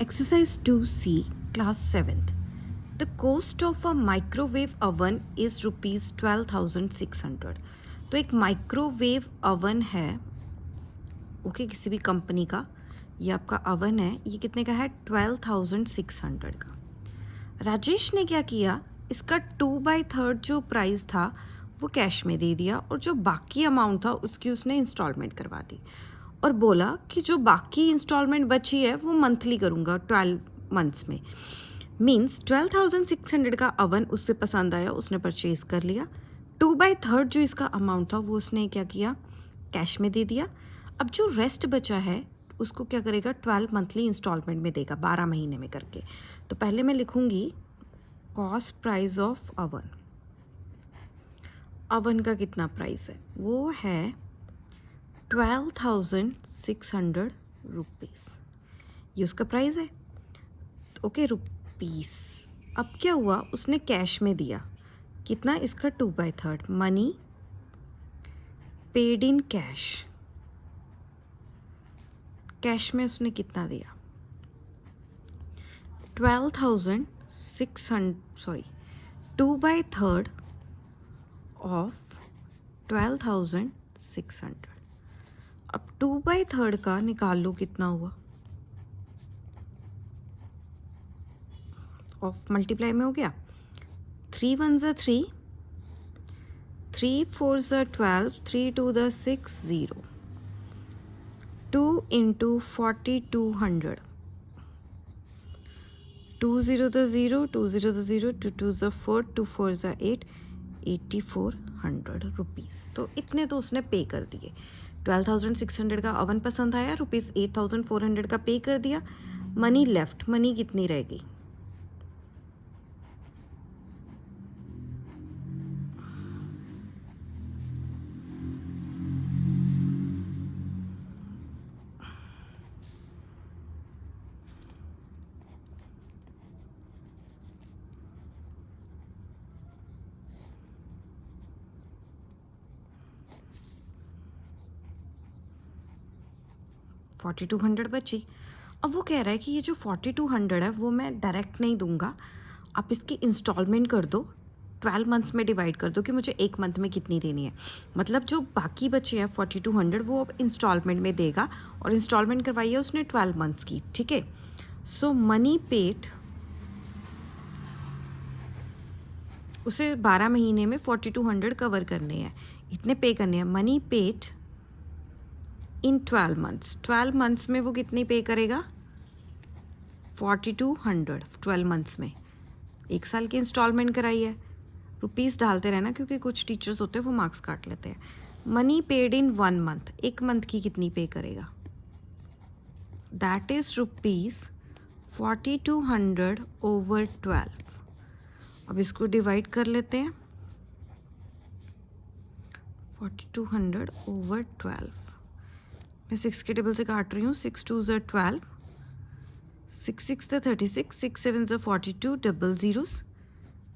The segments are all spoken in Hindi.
Exercise 2C, class 7th. The cost of a microwave oven is rupees 12,600. तो एक माइक्रोवेव ओवन है, ओके, किसी भी कंपनी का, ये आपका ओवन है, ये कितने का है? 12,600 का। राजेश ने क्या किया, इसका 2/3 जो प्राइस था वो कैश में दे दिया और जो बाकी अमाउंट था उसकी उसने इंस्टॉलमेंट करवा दी और बोला कि जो बाकी इंस्टॉलमेंट बची है वो मंथली करूँगा 12 मंथ्स में। मीन्स 12,600 का ओवन उससे पसंद आया, उसने परचेज़ कर लिया। 2/3 जो इसका अमाउंट था वो उसने क्या किया, कैश में दे दिया। अब जो रेस्ट बचा है उसको क्या करेगा, 12 मंथली इंस्टॉलमेंट में देगा, 12 महीने में करके। तो पहले मैं लिखूँगी cost price of oven. Oven का कितना प्राइस है, वो है 12,600 रुपीज़, ये उसका प्राइस है। Okay, rupees. अब क्या हुआ, उसने कैश में दिया कितना, इसका 2/3 money paid in cash. Cash में उसने कितना दिया, 12,600, सॉरी 2/3 ऑफ 12,600। अब 2/3 का निकाल लो कितना हुआ, ऑफ मल्टीप्लाई में हो गया, 3 1 ज़ा 3, 3 4 ज़ा 12, 3 2 ज़ा 6, 0, 2 इंटू 4200, 2 0 ज़ा 0, 2 0 ज़ा 0, 2 2 ज़ा 4, 2 4 ज़ा 8, 8400 रुपीज़। तो इतने तो उसने पे कर दिए। 12,600 का ओवन पसंद आया, रुपीज़ 8,400 का पे कर दिया। मनी लेफ्ट, मनी कितनी रहेगी, $4,200 बची। अब वो कह रहा है कि ये जो 4,200 है वो मैं डायरेक्ट नहीं दूंगा, आप इसकी इंस्टॉलमेंट कर दो, 12 मंथ्स में डिवाइड कर दो कि मुझे एक मंथ में कितनी देनी है। मतलब जो बाकी बचे हैं 4,200 वो अब इंस्टॉलमेंट में देगा, और इंस्टॉलमेंट करवाई है उसने 12 मंथ्स की, ठीक है। सो मनी पेड, उसे 12 महीने में 4,200 कवर करने हैं, इतने पे करने हैं। Money paid in 12 months, 12 months में वो कितनी पे करेगा, 4,200 12 मंथ्स में। एक साल की इंस्टॉलमेंट कराई है, रुपीज़ डालते रहना क्योंकि कुछ टीचर्स होते हैं वो मार्क्स काट लेते हैं। मनी पेड इन 1 मंथ, एक मंथ की कितनी पे करेगा, दैट इज़ रुपीज़ 4,200 ओवर 12। अब इसको डिवाइड कर लेते हैं, 4,200 ओवर 12, मैं 6 के टेबल से काट रही हूँ, 6 2 ज़ा 12, 6 6 ज़ा 36, 6 7 ज़ा 42, डबल ज़ीरोस,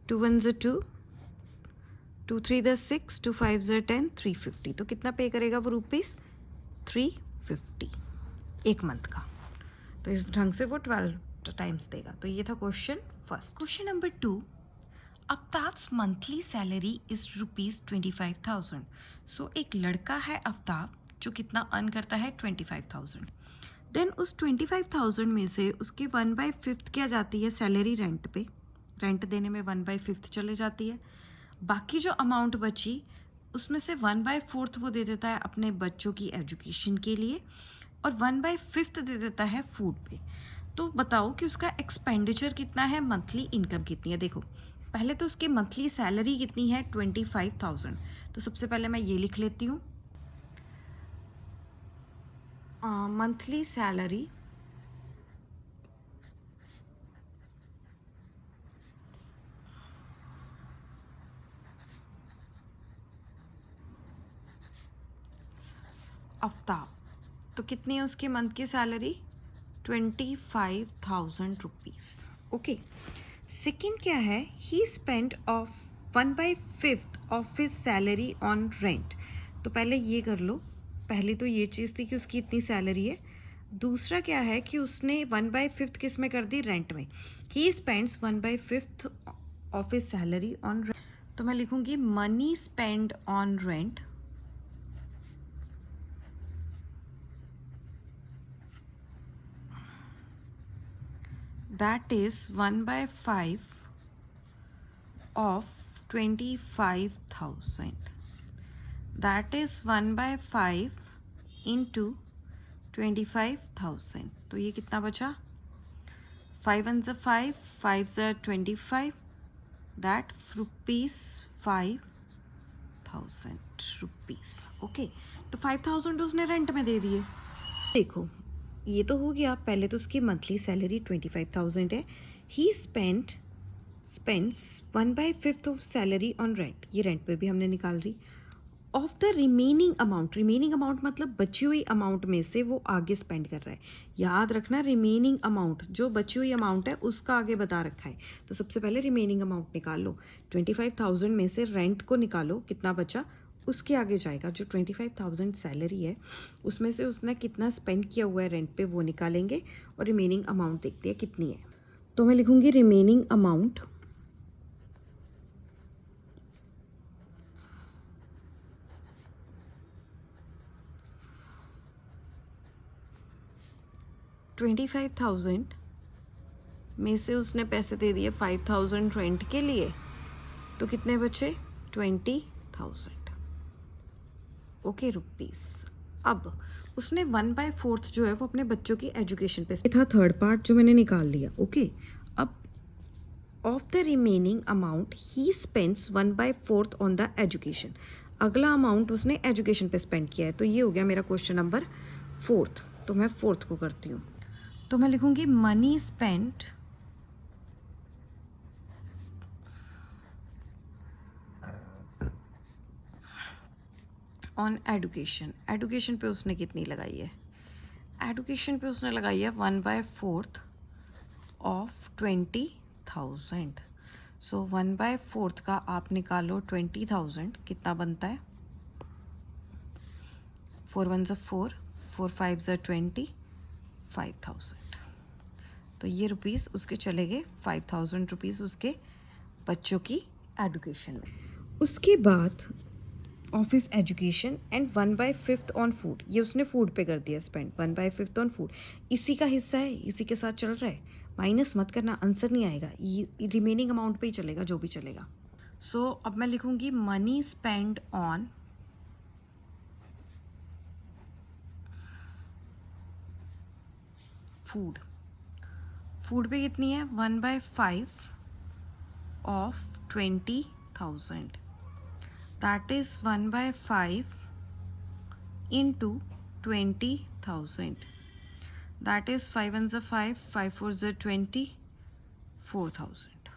2 1 ज़ा 2, 2 3 ज़ा 6, 2 5 ज़ा 10, 350। तो कितना पे करेगा वो, रुपीज़ 350 एक मंथ का। तो इस ढंग से वो 12 टाइम्स देगा। तो ये था question first. Question number 2, Aftab's monthly salary is rupees 25,000। सो एक लड़का है आफ्ताब जो कितना अर्न करता है, 25,000। देन उस 25,000 में से उसकी 1/5 क्या जाती है सैलरी, रेंट पे, रेंट देने में 1/5 चले जाती है। बाकी जो अमाउंट बची उसमें से 1/4 वो दे देता है अपने बच्चों की एजुकेशन के लिए, और 1/5 दे देता है फूड पे। तो बताओ कि उसका एक्सपेंडिचर कितना है, मंथली इनकम कितनी है। देखो पहले तो उसकी मंथली सैलरी कितनी है, 25,000। तो सबसे पहले मैं ये लिख लेती हूँ, मंथली सैलरी आफ्ताब, तो कितनी है उसकी मंथ की सैलरी, 25,000 रुपीज़। ओके, सेकेंड क्या है, he spend of 1/5 of his salary on rent. तो पहले ये कर लो, पहले तो ये चीज़ थी कि उसकी इतनी सैलरी है, दूसरा क्या है कि उसने 1/5 किस में कर दी, रेंट में. He spends 1/5 of his salary on rent. तो मैं लिखूंगी money spend on rent that is 1/5 of 25,000. That is 1/5 into 25,000. तो ये कितना बचा, 5 1 5, 5 25, that rupees 5,000 rupees. ओके, तो 5,000 उसने रेंट में दे दिए. देखो ये तो हो गया, पहले तो उसकी मंथली सैलरी 25,000 है. He spends 1/5 of salary on rent, ये रेंट पे भी हमने निकाल रही. ऑफ द रिमेनिंग अमाउंट मतलब बची हुई अमाउंट में से वो आगे स्पेंड कर रहा है. याद रखना रिमेनिंग अमाउंट, जो बची हुई अमाउंट है उसका आगे बता रखा है. तो सबसे पहले रिमेनिंग अमाउंट निकाल लो. 25,000 में से रेंट को निकालो, कितना बचा, उसके आगे जाएगा. जो 25,000 सैलरी है उसमें से उसने कितना स्पेंड किया हुआ है रेंट पे वो निकालेंगे, और रिमेनिंग अमाउंट देखते हैं कितनी है. तो मैं लिखूंगी रिमेनिंग अमाउंट $25,000 में से उसने पैसे दे दिए 5,000 रेंट के लिए, तो कितने बचे, 20,000. Okay rupees. अब उसने 1/4 जो है वो अपने बच्चों की एजुकेशन पे था, थर्ड पार्ट जो मैंने निकाल लिया. ओके, अब of the remaining amount he spends 1/4 on the education. अगला अमाउंट उसने एजुकेशन पे स्पेंड किया है. तो ये हो गया मेरा क्वेश्चन नंबर 4. तो मैं 4 को करती हूँ. तो मैं लिखूंगी money spent on education. Education पे उसने कितनी लगाई है, एडुकेशन पे उसने लगाई है 1/4 ऑफ 20,000. सो 1/4 का आप निकालो 20,000, कितना बनता है, 4 1 4, 4 5 20, 5,000. तो ये रुपीस उसके चले गए, 5,000 रुपीस उसके बच्चों की एडुकेशन में. उसके बाद office education and 1/5 on food, ये उसने फूड पे कर दिया स्पेंड, 1/5 ऑन फूड. इसी का हिस्सा है, इसी के साथ चल रहा है. माइनस मत करना, आंसर नहीं आएगा, ये रिमेनिंग अमाउंट पे ही चलेगा जो भी चलेगा. सो अब मैं लिखूंगी money spend on food. Food पे कितनी है, 1/5 of 20,000. That is 1/5 into 20,000. That is 5 1 5, 5 4 20, 4,000.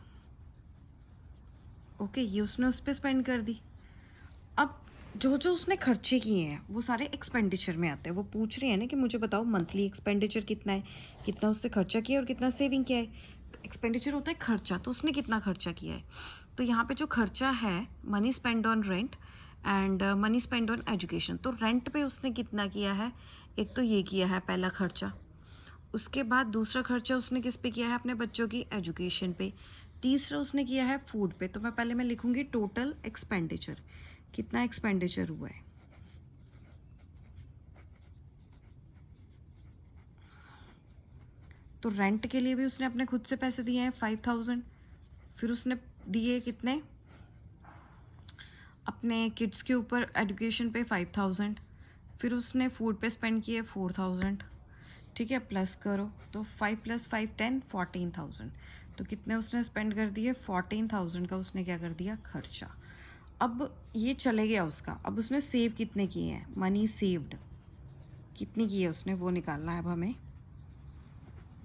Okay, ये उसने उस पर स्पेंड कर दी. अब जो जो उसने खर्चे किए हैं वो सारे एक्सपेंडिचर में आते हैं. वो पूछ रहे हैं ना कि मुझे बताओ मंथली एक्सपेंडिचर कितना है, कितना उसने खर्चा किया और कितना सेविंग किया है. एक्सपेंडिचर होता है खर्चा, तो उसने कितना खर्चा किया है. तो यहाँ पे जो खर्चा है money spend on rent and money spend on education. तो रेंट पे उसने कितना किया है, एक तो ये किया है पहला खर्चा. उसके बाद दूसरा खर्चा उसने किस पे किया है, अपने बच्चों की एजुकेशन पे. तीसरा उसने किया है फूड पे. तो मैं पहले मैं लिखूंगी टोटल एक्सपेंडिचर, कितना एक्सपेंडिचर हुआ है. तो रेंट के लिए भी उसने अपने खुद से पैसे दिए हैं 5,000. फिर उसने दिए कितने, अपने किड्स के ऊपर एजुकेशन पे 5,000. फिर उसने फूड पे स्पेंड किए 4,000. ठीक है, प्लस करो तो 5 + 5 10, 14,000. तो कितने उसने स्पेंड कर दिए, 14,000 का उसने क्या कर दिया, खर्चा. अब ये चले गया उसका. अब उसने सेव कितने किए हैं, मनी सेव्ड कितनी की है उसने, वो निकालना है अब हमें.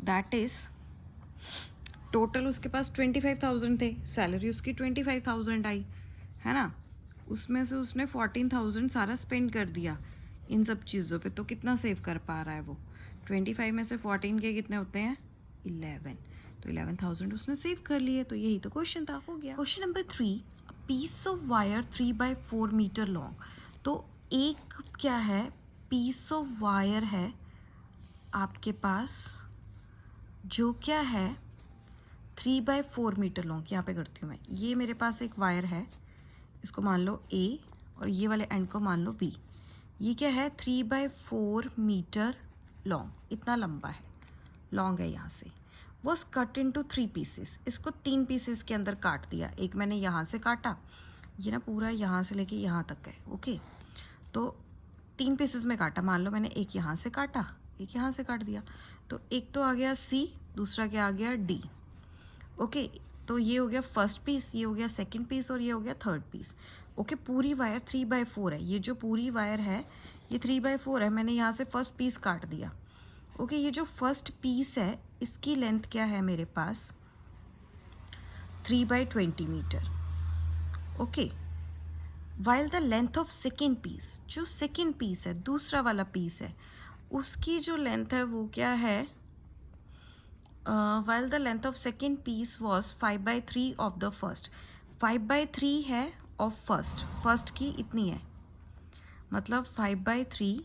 दैट इज टोटल उसके पास 25,000 थे, सैलरी उसकी 25,000 आई है ना. उसमें से उसने 14,000 सारा स्पेंड कर दिया इन सब चीज़ों पे. तो कितना सेव कर पा रहा है वो, 25 में से 14 के कितने होते हैं, 11. तो 11,000 उसने सेव कर लिए. तो यही तो क्वेश्चन था, हो गया. Question number 3, piece of wire 3/4 metre long. तो एक क्या है, पीस ऑफ वायर है आपके पास जो क्या है 3/4 मीटर लॉन्ग, यहाँ पे करती हूँ मैं, ये मेरे पास एक वायर है, इसको मान लो A और ये वाले एंड को मान लो B। ये क्या है 3/4 मीटर लॉन्ग, इतना लंबा है, लॉन्ग है यहाँ से। वॉज कट इनटू 3 पीसेस, इसको 3 पीसेस के अंदर काट दिया। एक मैंने यहाँ से काटा, ये ना पूरा यहाँ से लेके यहाँ तक है, ओके। तो 3 पीसेस में काटा, मान लो मैंने एक यहाँ से काटा, एक यहाँ से काट दिया, तो एक तो आ गया C, दूसरा क्या आ गया D, ओके। तो ये हो गया फर्स्ट पीस, ये हो गया सेकंड पीस और ये हो गया थर्ड पीस, ओके। पूरी वायर 3/4 है, ये जो पूरी वायर है ये 3/4 है। मैंने यहाँ से फर्स्ट पीस काट दिया, ओके। ये जो फर्स्ट पीस है इसकी लेंथ क्या है मेरे पास 3/20 metre, okay. While the length of second piece, जो सेकेंड पीस है, दूसरा वाला पीस है, उसकी जो लेंथ है वो क्या है, while the length of second piece was 5/3 of the first, 5/3 है of first की इतनी है, मतलब 5/3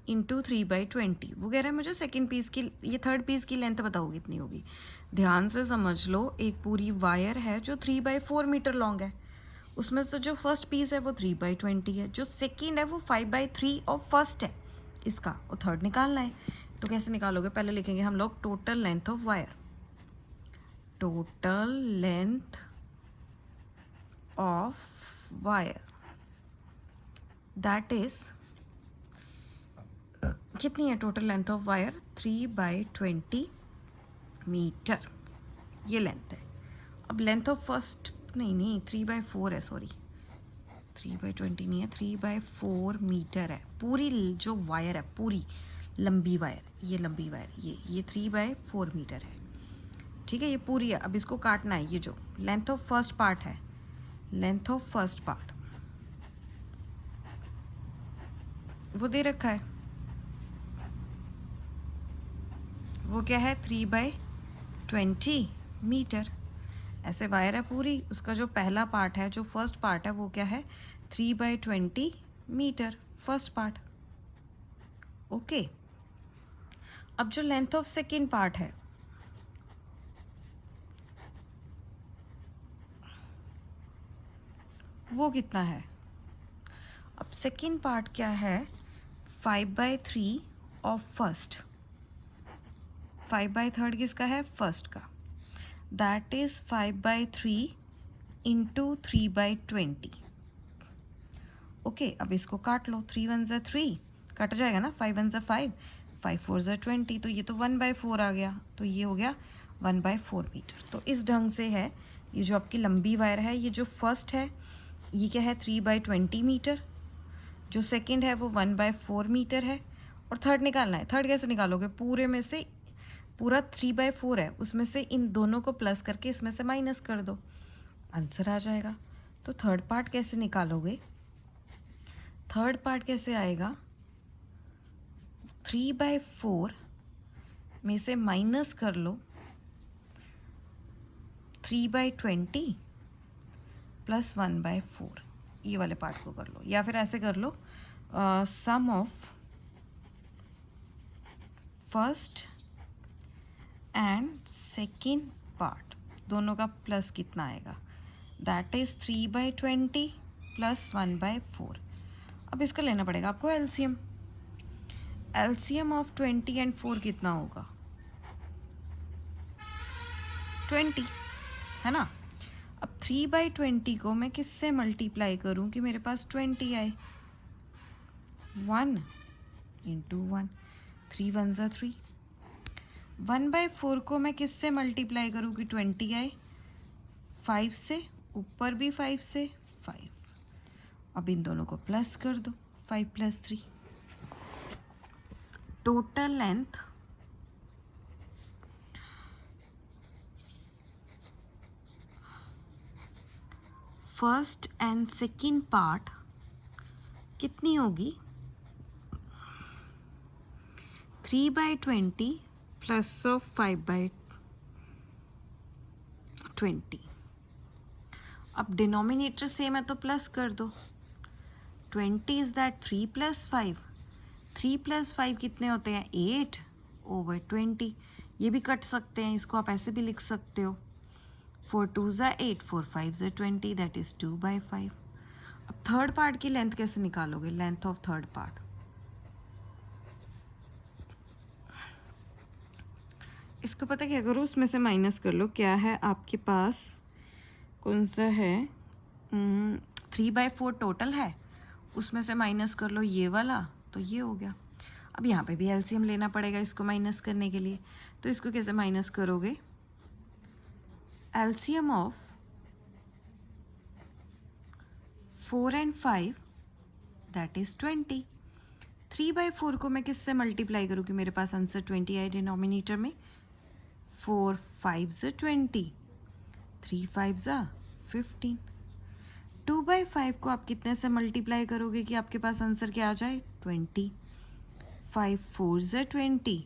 इंटू 3/20। वो कह रहा है मुझे सेकेंड पीस की, ये थर्ड पीस की लेंथ बताओ कितनी होगी। ध्यान से समझ लो, एक पूरी वायर है जो 3/4 मीटर लॉन्ग है, उसमें से जो फर्स्ट पीस है वो 3/20 है, जो सेकेंड है वो 5/3 ऑफ फर्स्ट है इसका, और थर्ड निकालना है। तो कैसे निकालोगे, पहले लिखेंगे हम लोग total length of wire, total length of wire that is कितनी है total length of wire 3/20 metre, ये लेंथ है। अब लेंथ ऑफ फर्स्ट नहीं 3/4 है, सॉरी 3/20 नहीं है, 3/4 मीटर है पूरी जो वायर है, पूरी लंबी वायर, ये लंबी वायर, ये 3/4 मीटर है, ठीक है। ये पूरी है। अब इसको काटना है, ये जो लेंथ ऑफ फर्स्ट पार्ट है, लेंथ ऑफ फर्स्ट पार्ट वो दे रखा है, वो क्या है 3/20 मीटर। ऐसे वायर है पूरी, उसका जो पहला पार्ट है, जो फर्स्ट पार्ट है, वो क्या है 3/20 मीटर फर्स्ट पार्ट, ओके। अब जो लेंथ ऑफ सेकेंड पार्ट है वो कितना है, अब सेकेंड पार्ट क्या है 5/3 ऑफ फर्स्ट, 5/3 किसका है फर्स्ट का, दैट इज 5/3 इंटू 3/20, ओके। अब इसको काट लो, 3 1 ज़ा 3 कट जाएगा ना, 5 1 ज़ा 5, 5 4 ज़ा 20, तो ये तो 1/4 आ गया, तो ये हो गया 1/4 मीटर। तो इस ढंग से है ये जो आपकी लंबी वायर है, ये जो फर्स्ट है ये क्या है 3/20 मीटर, जो सेकंड है वो 1/4 मीटर है, और थर्ड निकालना है। थर्ड कैसे निकालोगे, पूरे में से पूरा 3/4 है, उसमें से इन दोनों को प्लस करके इसमें से माइनस कर दो, आंसर आ जाएगा। तो थर्ड पार्ट कैसे निकालोगे, थर्ड पार्ट कैसे आएगा 3/4 में से माइनस कर लो 3/20 प्लस 1/4, ये वाले पार्ट को कर लो, या फिर ऐसे कर लो sum of first and second part दोनों का प्लस कितना आएगा, दैट इज 3/20 प्लस 1/4। अब इसका लेना पड़ेगा आपको एलसीएम, एलसीएम ऑफ 20 एंड 4 कितना होगा 20, है ना। अब 3/20 को मैं किससे मल्टीप्लाई करूं कि मेरे पास 20 आए, 1 इंटू 1, 3 1 ज़ा 3। 1/4 को मैं किससे मल्टीप्लाई करूं कि 20 आए, 5 से, ऊपर भी 5 से 5। अब इन दोनों को प्लस कर दो, 5 + 3, total length first and second part कितनी होगी 3/20 प्लस ऑफ 5/20। अब डिनोमिनेटर सेम है तो प्लस कर दो, 20 इज दैट 3 + 5, 3 + 5 कितने होते हैं 8/20। ये भी कट सकते हैं, इसको आप ऐसे भी लिख सकते हो 4 2 = 8, 4 5 = 20, दैट इज़ 2/5। अब थर्ड पार्ट की लेंथ कैसे निकालोगे? लेंथ ऑफ थर्ड पार्ट, इसको पता क्या करो, उसमें से माइनस कर लो। क्या है आपके पास, कौन सा है, 3/4 टोटल है, उसमें से माइनस कर लो ये वाला, तो ये हो गया। अब यहाँ पे भी एलसीएम लेना पड़ेगा इसको माइनस करने के लिए, तो इसको कैसे माइनस करोगे? LCM of 4 and 5 that is 20। 3/4 को मैं किससे मल्टीप्लाई करूँ कि मेरे पास आंसर 20 आए डिनोमिनेटर में? 4 5 = 20, 3 5 = 15। 2/5 को आप कितने से मल्टीप्लाई करोगे कि आपके पास आंसर क्या आ जाए? 20। 5 4 = 20,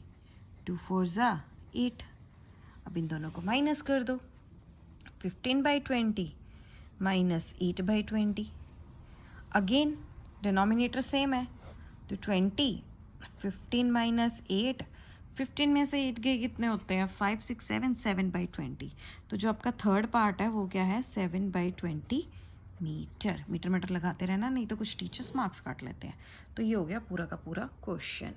2 4 = 8। अब इन दोनों को माइनस कर दो, 15/20 माइनस 8/20। अगेन डिनोमिनेटर सेम है, तो 20, 15 माइनस 8, 15 में से 8 गए कितने होते हैं? 5 6 7, 7/20। तो जो आपका थर्ड पार्ट है वो क्या है? 7/20 मीटर। मीटर लगाते रहना, नहीं तो कुछ टीचर्स मार्क्स काट लेते हैं। तो ये हो गया पूरा का पूरा क्वेश्चन।